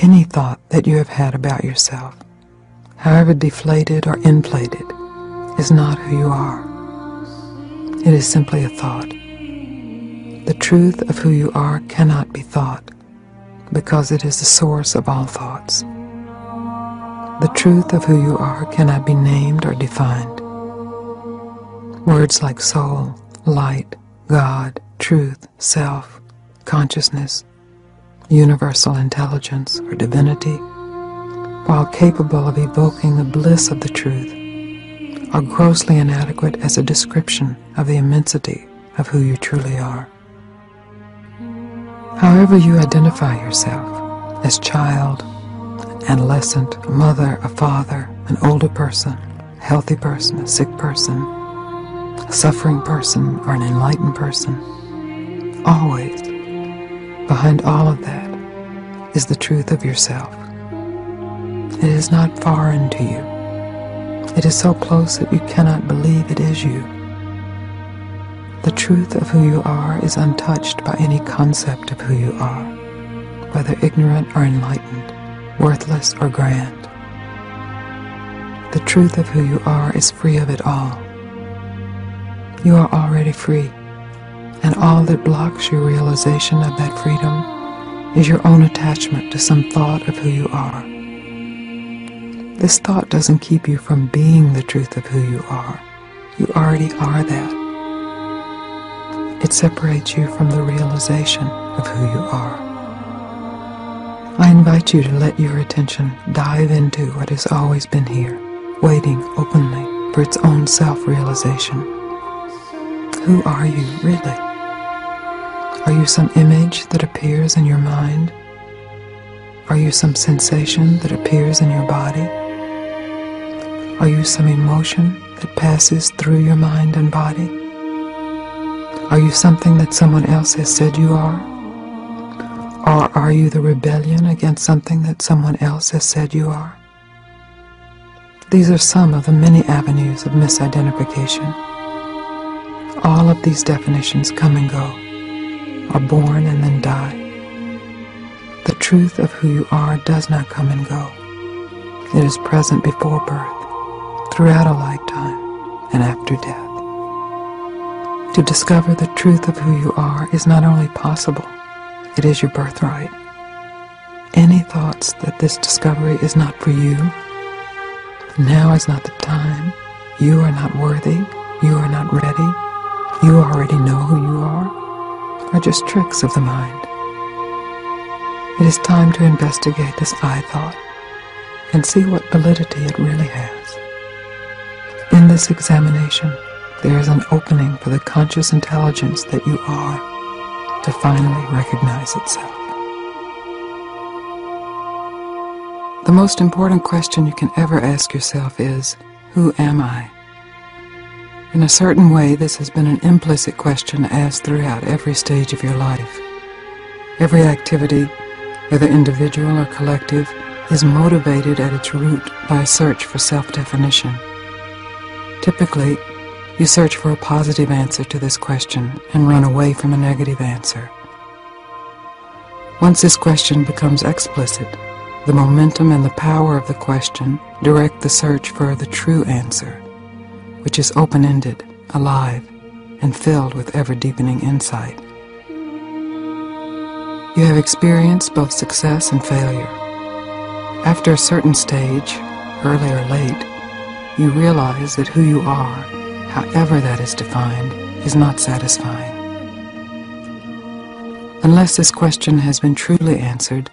Any thought that you have had about yourself, however deflated or inflated, is not who you are. It is simply a thought. The truth of who you are cannot be thought, because it is the source of all thoughts. The truth of who you are cannot be named or defined. Words like soul, light, God, truth, self, consciousness, universal intelligence, or divinity, while capable of evoking the bliss of the truth, are grossly inadequate as a description of the immensity of who you truly are. However you identify yourself, as child, adolescent, a mother, a father, an older person, a healthy person, a sick person, a suffering person, or an enlightened person, always, behind all of that, is the truth of yourself. It is not foreign to you. It is so close that you cannot believe it is you. The truth of who you are is untouched by any concept of who you are, whether ignorant or enlightened, worthless or grand. The truth of who you are is free of it all. You are already free, and all that blocks your realization of that freedom is your own attachment to some thought of who you are. This thought doesn't keep you from being the truth of who you are. You already are that. It separates you from the realization of who you are. I invite you to let your attention dive into what has always been here, waiting openly for its own self-realization. Who are you, really? Are you some image that appears in your mind? Are you some sensation that appears in your body? Are you some emotion that passes through your mind and body? Are you something that someone else has said you are? Or are you the rebellion against something that someone else has said you are? These are some of the many avenues of misidentification. All of these definitions come and go, are born and then die. The truth of who you are does not come and go. It is present before birth, throughout a lifetime, and after death. To discover the truth of who you are is not only possible, it is your birthright. Any thoughts that this discovery is not for you, now is not the time, you are not worthy, you are not ready, you already know who you are just tricks of the mind. It is time to investigate this I thought and see what validity it really has. In this examination, there is an opening for the conscious intelligence that you are to finally recognize itself. The most important question you can ever ask yourself is, who am I? In a certain way, this has been an implicit question asked throughout every stage of your life. Every activity, whether individual or collective, is motivated at its root by a search for self-definition. Typically, you search for a positive answer to this question and run away from a negative answer. Once this question becomes explicit, the momentum and the power of the question direct the search for the true answer, which is open-ended, alive, and filled with ever-deepening insight. You have experienced both success and failure. After a certain stage, early or late, you realize that who you are, however that is defined, is not satisfying. Unless this question has been truly answered,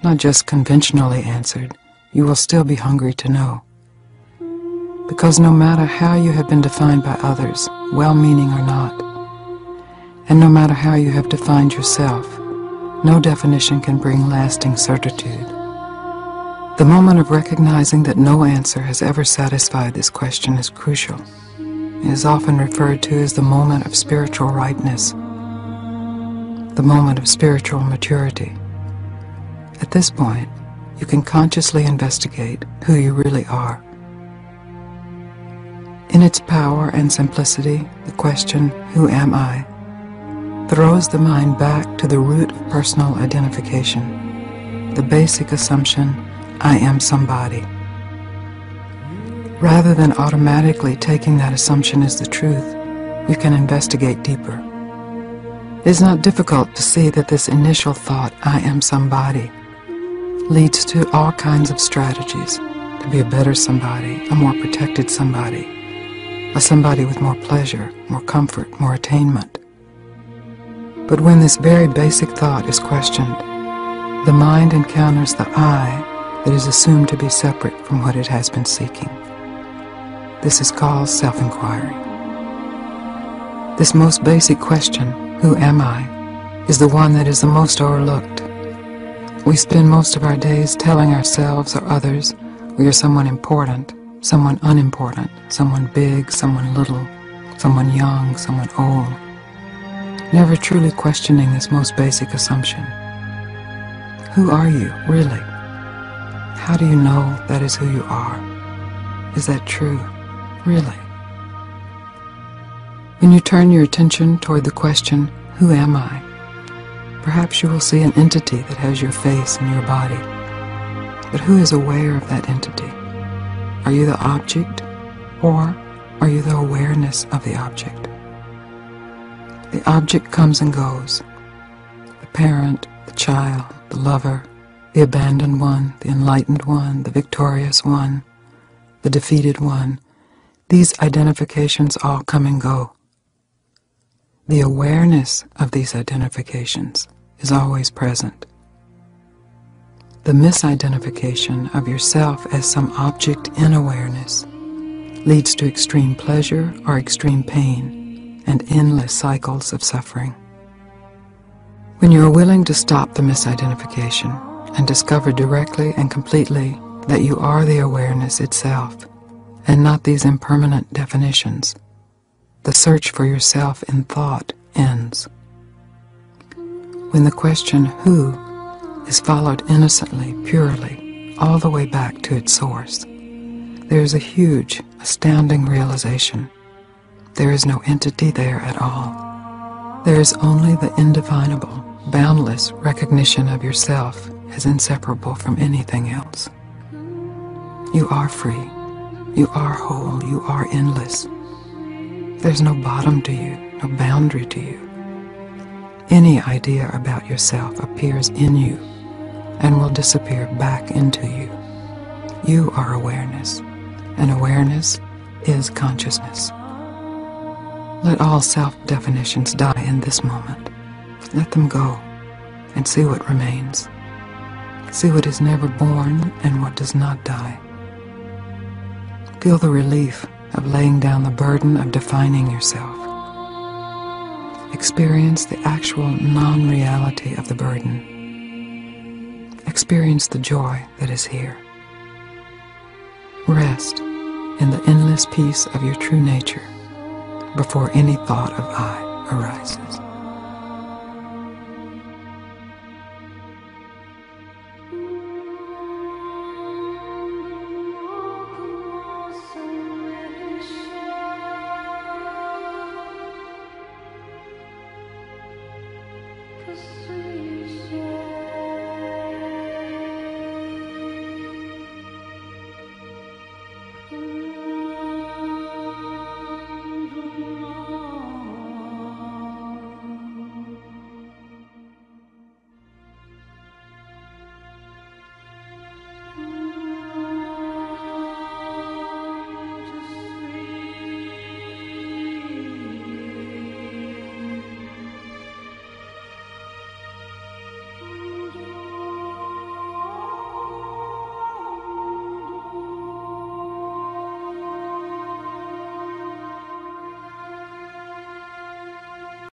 not just conventionally answered, you will still be hungry to know. Because no matter how you have been defined by others, well-meaning or not, and no matter how you have defined yourself, no definition can bring lasting certitude. The moment of recognizing that no answer has ever satisfied this question is crucial. It is often referred to as the moment of spiritual ripeness, the moment of spiritual maturity. At this point, you can consciously investigate who you really are. In its power and simplicity, the question, who am I, throws the mind back to the root of personal identification, the basic assumption, I am somebody. Rather than automatically taking that assumption as the truth, you can investigate deeper. It is not difficult to see that this initial thought, I am somebody, leads to all kinds of strategies to be a better somebody, a more protected somebody, a somebody with more pleasure, more comfort, more attainment. But when this very basic thought is questioned, the mind encounters the I that is assumed to be separate from what it has been seeking. This is called self-inquiry. This most basic question, who am I, is the one that is the most overlooked. We spend most of our days telling ourselves or others we are someone important, someone unimportant, someone big, someone little, someone young, someone old, never truly questioning this most basic assumption. Who are you, really? How do you know that is who you are? Is that true, really? When you turn your attention toward the question, who am I? Perhaps you will see an entity that has your face and your body. But who is aware of that entity? Are you the object, or are you the awareness of the object? The object comes and goes. The parent, the child, the lover, the abandoned one, the enlightened one, the victorious one, the defeated one. These identifications all come and go. The awareness of these identifications is always present. The misidentification of yourself as some object in awareness leads to extreme pleasure or extreme pain and endless cycles of suffering. When you are willing to stop the misidentification and discover directly and completely that you are the awareness itself and not these impermanent definitions, the search for yourself in thought ends. When the question, who, is followed innocently, purely, all the way back to its source, there is a huge, astounding realization. There is no entity there at all. There is only the indefinable, boundless recognition of yourself as inseparable from anything else. You are free. You are whole. You are endless. There's no bottom to you, no boundary to you. Any idea about yourself appears in you and will disappear back into you. You are awareness, and awareness is consciousness. Let all self-definitions die in this moment. Let them go and see what remains. See what is never born and what does not die. Feel the relief of laying down the burden of defining yourself. Experience the actual non-reality of the burden. Experience the joy that is here. Rest in the endless peace of your true nature before any thought of I arises.